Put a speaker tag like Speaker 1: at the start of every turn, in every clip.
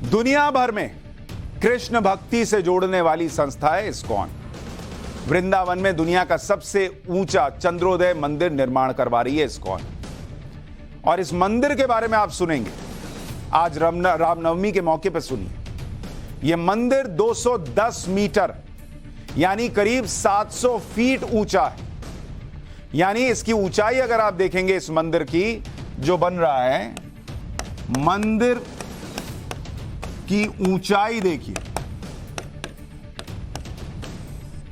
Speaker 1: दुनिया भर में कृष्ण भक्ति से जोड़ने वाली संस्था है इस्कॉन। वृंदावन में दुनिया का सबसे ऊंचा चंद्रोदय मंदिर निर्माण करवा रही है इस्कॉन। और इस मंदिर के बारे में आप सुनेंगे आज रामनवमी के मौके पर। सुनिए, यह मंदिर 210 मीटर यानी करीब 700 फीट ऊंचा है। यानी इसकी ऊंचाई अगर आप देखेंगे इस मंदिर की जो बन रहा है, मंदिर की ऊंचाई देखिए,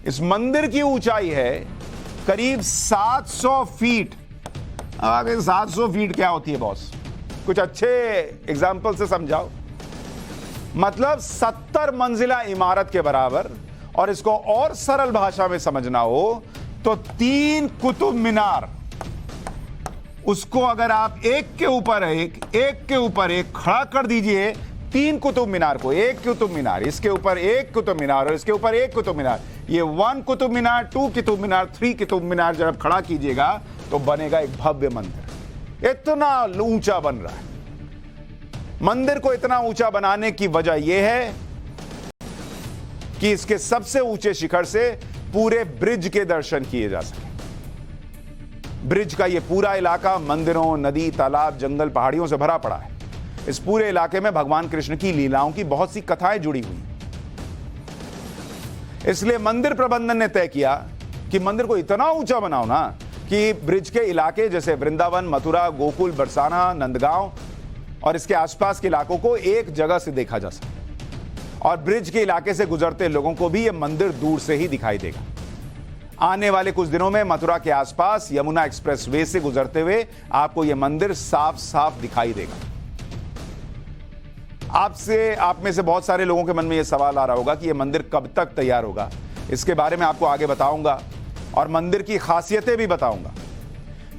Speaker 1: इस मंदिर की ऊंचाई है करीब 700 फीट। आगे 700 फीट क्या होती है बॉस? कुछ अच्छे एग्जाम्पल से समझाओ। मतलब 70 मंजिला इमारत के बराबर। और इसको और सरल भाषा में समझना हो तो 3 कुतुब मीनार, उसको अगर आप एक के ऊपर एक खड़ा कर दीजिए, 3 कुतुब मीनार को, एक कुतुब मीनार, इसके ऊपर एक कुतुब मीनार और इसके ऊपर एक कुतुब मीनार, ये 1 कुतुब मीनार, 2 कुतुब मीनार, 3 कुतुब मीनार जब आप खड़ा कीजिएगा तो बनेगा एक भव्य मंदिर। इतना ऊंचा बन रहा है। मंदिर को इतना ऊंचा बनाने की वजह यह है कि इसके सबसे ऊंचे शिखर से पूरे ब्रिज के दर्शन किए जा सके। ब्रिज का यह पूरा इलाका मंदिरों, नदी, तालाब, जंगल, पहाड़ियों से भरा पड़ा है। इस पूरे इलाके में भगवान कृष्ण की लीलाओं की बहुत सी कथाएं जुड़ी हुई। इसलिए मंदिर प्रबंधन ने तय किया कि मंदिर को इतना ऊंचा बनाओ ना कि ब्रिज के इलाके जैसे वृंदावन, मथुरा, गोकुल, बरसाना, नंदगांव और इसके आसपास के इलाकों को एक जगह से देखा जा सके। और ब्रिज के इलाके से गुजरते लोगों को भी यह मंदिर दूर से ही दिखाई देगा। आने वाले कुछ दिनों में मथुरा के आसपास यमुना एक्सप्रेसवे से गुजरते हुए आपको यह मंदिर साफ साफ दिखाई देगा। आप में से बहुत सारे लोगों के मन में यह सवाल आ रहा होगा कि यह मंदिर कब तक तैयार होगा। इसके बारे में आपको आगे बताऊंगा और मंदिर की खासियतें भी बताऊंगा।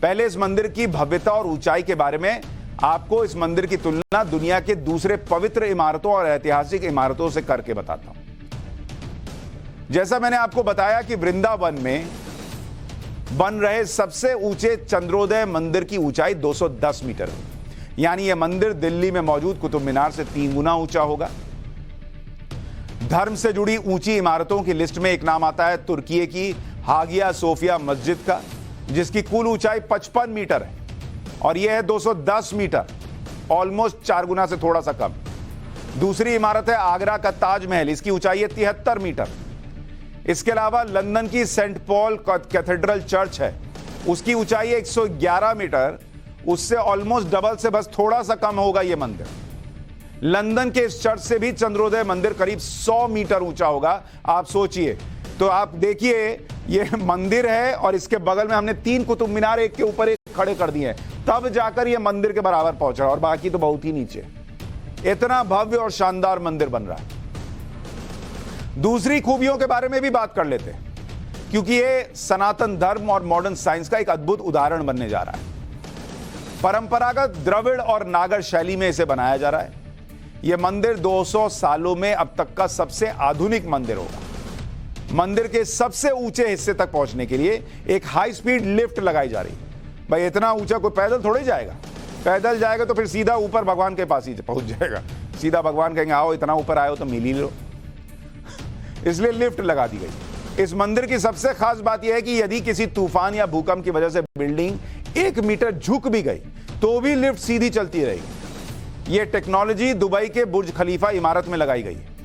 Speaker 1: पहले इस मंदिर की भव्यता और ऊंचाई के बारे में आपको इस मंदिर की तुलना दुनिया के दूसरे पवित्र इमारतों और ऐतिहासिक इमारतों से करके बताता हूं। जैसा मैंने आपको बताया कि वृंदावन में बन रहे सबसे ऊंचे चंद्रोदय मंदिर की ऊंचाई 210 मीटर है। यानी यह मंदिर दिल्ली में मौजूद कुतुब मीनार से 3 गुना ऊंचा होगा। धर्म से जुड़ी ऊंची इमारतों की लिस्ट में एक नाम आता है तुर्की की हागिया सोफिया मस्जिद का, जिसकी कुल ऊंचाई 55 मीटर है और यह है 210 मीटर, ऑलमोस्ट 4 गुना से थोड़ा सा कम। दूसरी इमारत है आगरा का ताजमहल, इसकी ऊंचाई है 73 मीटर। इसके अलावा लंदन की सेंट पॉल कैथेड्रल चर्च है, उसकी ऊंचाई है 111 मीटर, उससे ऑलमोस्ट डबल से बस थोड़ा सा कम होगा यह मंदिर। लंदन के इस चर्च से भी चंद्रोदय मंदिर करीब 100 मीटर ऊंचा होगा। आप सोचिए, तो आप देखिए यह मंदिर है और इसके बगल में हमने 3 कुतुब मीनार एक के ऊपर एक खड़े कर दिए हैं, तब जाकर यह मंदिर के बराबर पहुंचा और बाकी तो बहुत ही नीचे। इतना भव्य और शानदार मंदिर बन रहा है। दूसरी खूबियों के बारे में भी बात कर लेते हैं, क्योंकि यह सनातन धर्म और मॉडर्न साइंस का एक अद्भुत उदाहरण बनने जा रहा है। परंपरागत द्रविड़ और नागर शैली में इसे बनाया जा रहा है। यह मंदिर 200 सालों में अब तक का सबसे आधुनिक मंदिर होगा। मंदिर के सबसे ऊंचे हिस्से तक पहुंचने के लिए एक हाई स्पीड लिफ्ट लगाई जा रही है। भाई इतना ऊंचा कोई पैदल थोड़े जाएगा। पैदल जाएगा तो फिर सीधा ऊपर भगवान के पास ही पहुंच जाएगा। सीधा भगवान कहेंगे आओ, इतना ऊपर आए हो तो मिल ही लो। इसलिए लिफ्ट लगा दी गई। इस मंदिर की सबसे खास बात यह है कि यदि किसी तूफान या भूकंप की वजह से बिल्डिंग 1 मीटर झुक भी गई तो भी लिफ्ट सीधी चलती रहेगी। यह टेक्नोलॉजी दुबई के बुर्ज खलीफा इमारत में लगाई गई है।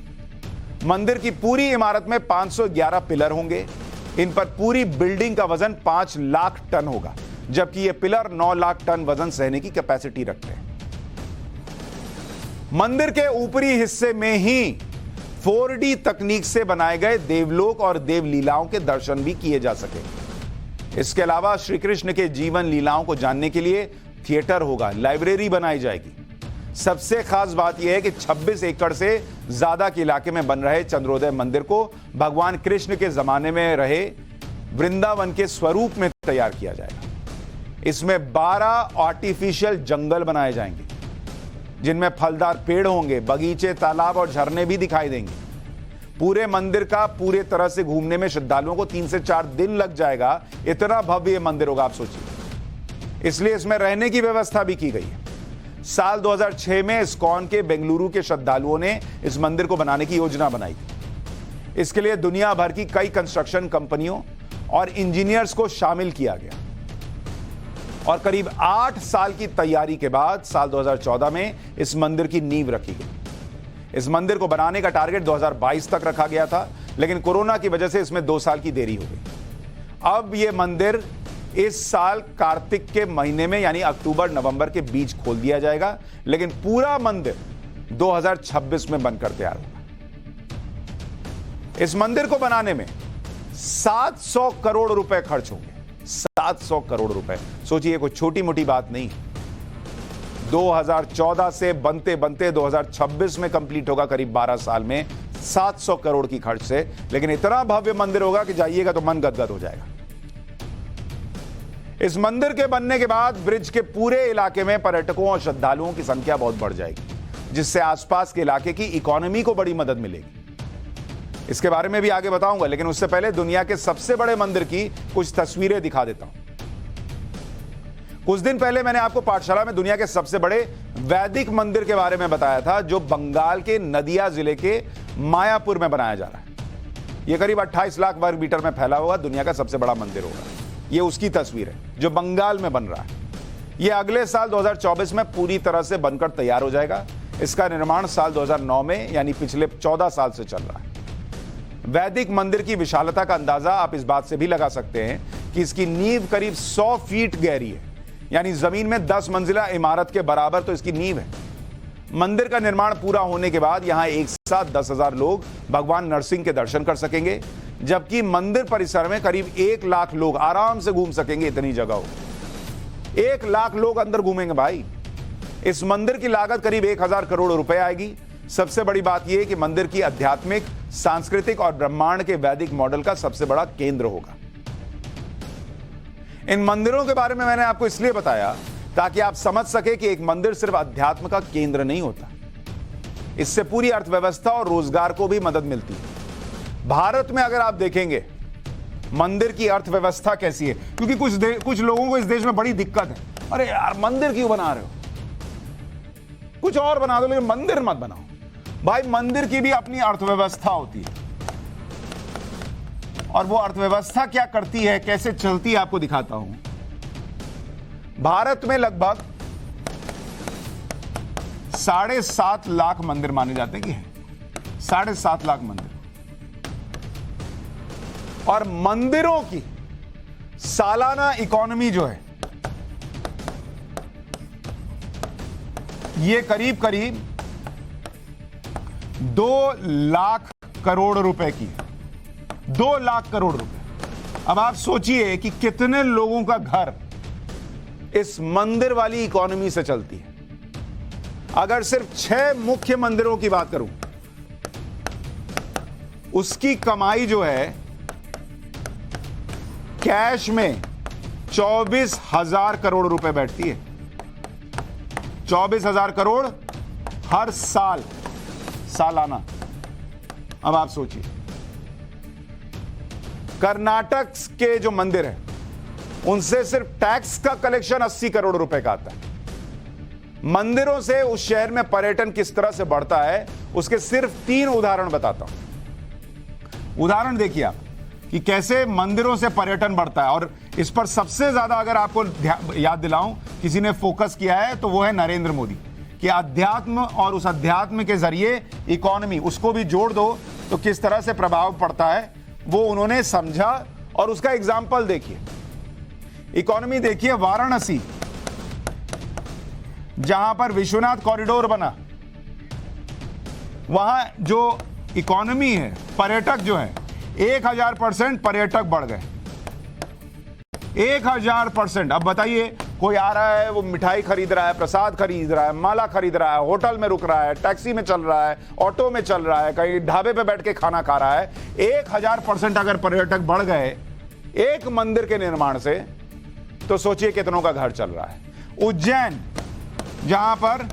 Speaker 1: मंदिर की पूरी इमारत में 511 पिलर होंगे। इन पर पूरी बिल्डिंग का वजन 5 लाख टन होगा, जबकि ये पिलर 9 लाख टन वजन सहने की कैपेसिटी रखते हैं। मंदिर के ऊपरी हिस्से में ही 4D तकनीक से बनाए गए देवलोक और देवलीलाओं के दर्शन भी किए जा सके। इसके अलावा श्री कृष्ण के जीवन लीलाओं को जानने के लिए थिएटर होगा, लाइब्रेरी बनाई जाएगी। सबसे खास बात यह है कि 26 एकड़ से ज्यादा के इलाके में बन रहे चंद्रोदय मंदिर को भगवान कृष्ण के जमाने में रहे वृंदावन के स्वरूप में तैयार किया जाएगा। इसमें 12 आर्टिफिशियल जंगल बनाए जाएंगे, जिनमें फलदार पेड़ होंगे, बगीचे, तालाब और झरने भी दिखाई देंगे। पूरे मंदिर का पूरे तरह से घूमने में श्रद्धालुओं को 3 से 4 दिन लग जाएगा। इतना भव्य मंदिर होगा, आप सोचिए। इसलिए इसमें रहने की व्यवस्था भी की गई है। साल 2006 में इस्कॉन के बेंगलुरु के श्रद्धालुओं ने इस मंदिर को बनाने की योजना बनाई थी। इसके लिए दुनिया भर की कई कंस्ट्रक्शन कंपनियों और इंजीनियर्स को शामिल किया गया और करीब 8 साल की तैयारी के बाद साल 2014 में इस मंदिर की नींव रखी गई। इस मंदिर को बनाने का टारगेट 2022 तक रखा गया था, लेकिन कोरोना की वजह से इसमें 2 साल की देरी हो गई। अब यह मंदिर इस साल कार्तिक के महीने में यानी अक्टूबर नवंबर के बीच खोल दिया जाएगा, लेकिन पूरा मंदिर 2026 में बनकर तैयार होगा। इस मंदिर को बनाने में 700 करोड़ रुपए खर्च होंगे। 700 करोड़ रुपए, सोचिए कोई छोटी मोटी बात नहीं। 2014 से बनते बनते 2026 में कंप्लीट होगा, करीब 12 साल में 700 करोड़ की खर्च से। लेकिन इतना भव्य मंदिर होगा कि जाइएगा तो मन गदगद हो जाएगा। इस मंदिर के बनने के बाद ब्रिज के पूरे इलाके में पर्यटकों और श्रद्धालुओं की संख्या बहुत बढ़ जाएगी, जिससे आसपास के इलाके की इकोनॉमी को बड़ी मदद मिलेगी। इसके बारे में भी आगे बताऊंगा, लेकिन उससे पहले दुनिया के सबसे बड़े मंदिर की कुछ तस्वीरें दिखा देता हूं। कुछ दिन पहले मैंने आपको पाठशाला में दुनिया के सबसे बड़े वैदिक मंदिर के बारे में बताया था, जो बंगाल के नदिया जिले के मायापुर में बनाया जा रहा है। यह करीब 28 लाख वर्ग मीटर में फैला हुआ दुनिया का सबसे बड़ा मंदिर होगा। यह उसकी तस्वीर है जो बंगाल में बन रहा है। यह अगले साल 2024 में पूरी तरह से बनकर तैयार हो जाएगा। इसका निर्माण साल 2009 में यानी पिछले 14 साल से चल रहा है। वैदिक मंदिर की विशालता का अंदाजा आप इस बात से भी लगा सकते हैं कि इसकी नींव करीब 100 फीट गहरी है, यानी जमीन में 10 मंजिला इमारत के बराबर तो इसकी नींव है। मंदिर का निर्माण पूरा होने के बाद यहां एक साथ 10,000 लोग भगवान नरसिंह के दर्शन कर सकेंगे, जबकि मंदिर परिसर में करीब 1 लाख लोग आराम से घूम सकेंगे। इतनी जगह हो, 1 लाख लोग अंदर घूमेंगे भाई। इस मंदिर की लागत करीब 1000 करोड़ रुपए आएगी। सबसे बड़ी बात यह है कि मंदिर की आध्यात्मिक, सांस्कृतिक और ब्रह्मांड के वैदिक मॉडल का सबसे बड़ा केंद्र होगा। इन मंदिरों के बारे में मैंने आपको इसलिए बताया ताकि आप समझ सके कि एक मंदिर सिर्फ अध्यात्म का केंद्र नहीं होता, इससे पूरी अर्थव्यवस्था और रोजगार को भी मदद मिलती है। भारत में अगर आप देखेंगे मंदिर की अर्थव्यवस्था कैसी है, क्योंकि कुछ लोगों को इस देश में बड़ी दिक्कत है, अरे यार मंदिर क्यों बना रहे हो, कुछ और बना दो लेकिन मंदिर मत बनाओ। भाई मंदिर की भी अपनी अर्थव्यवस्था होती है, और वो अर्थव्यवस्था क्या करती है, कैसे चलती है, आपको दिखाता हूं। भारत में लगभग 7.5 लाख मंदिर माने जाते हैं कि है 7.5 लाख मंदिर, और मंदिरों की सालाना इकोनॉमी जो है ये करीब 2 लाख करोड़ रुपए की है। 2 लाख करोड़ रुपए। अब आप सोचिए कि कितने लोगों का घर इस मंदिर वाली इकोनॉमी से चलती है। अगर सिर्फ 6 मुख्य मंदिरों की बात करूं, उसकी कमाई जो है कैश में 24,000 करोड़ रुपए बैठती है। 24,000 करोड़ हर साल, सालाना। अब आप सोचिए, कर्नाटक के जो मंदिर है उनसे सिर्फ टैक्स का कलेक्शन 80 करोड़ रुपए का आता है। मंदिरों से उस शहर में पर्यटन किस तरह से बढ़ता है, उसके सिर्फ 3 उदाहरण बताता हूं। उदाहरण देखिए आप कि कैसे मंदिरों से पर्यटन बढ़ता है, और इस पर सबसे ज्यादा अगर आपको याद दिलाऊं किसी ने फोकस किया है तो वो है नरेंद्र मोदी, कि अध्यात्म और उस अध्यात्म के जरिए इकोनॉमी, उसको भी जोड़ दो तो किस तरह से प्रभाव पड़ता है वो उन्होंने समझा, और उसका एग्जाम्पल देखिए। इकोनॉमी देखिए, वाराणसी जहां पर विश्वनाथ कॉरिडोर बना, वहां जो इकोनॉमी है, पर्यटक जो है 1000% पर्यटक बढ़ गए। 1000%। अब बताइए, कोई आ रहा है, वो मिठाई खरीद रहा है, प्रसाद खरीद रहा है, माला खरीद रहा है, होटल में रुक रहा है, टैक्सी में चल रहा है, ऑटो में चल रहा है, कहीं ढाबे पे बैठ के खाना खा रहा है। 1000% अगर पर्यटक बढ़ गए एक मंदिर के निर्माण से, तो सोचिए कितनों का घर चल रहा है। उज्जैन, जहां पर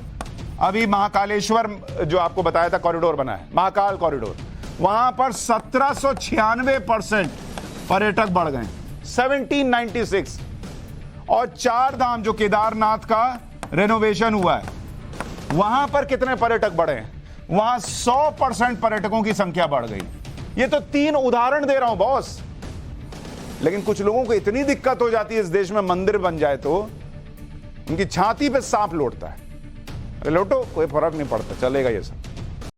Speaker 1: अभी महाकालेश्वर जो आपको बताया था कॉरिडोर बना है, महाकाल कॉरिडोर, वहां पर 1796% पर्यटक बढ़ गए, 1796। और 4 धाम जो केदारनाथ का रेनोवेशन हुआ है, वहां पर कितने पर्यटक बढ़े हैं? वहां 100% पर्यटकों की संख्या बढ़ गई। ये तो 3 उदाहरण दे रहा हूं बॉस। लेकिन कुछ लोगों को इतनी दिक्कत हो जाती है इस देश में मंदिर बन जाए तो उनकी छाती पे सांप लौटता है। अरे लौटो, कोई फर्क नहीं पड़ता, चलेगा ये सब।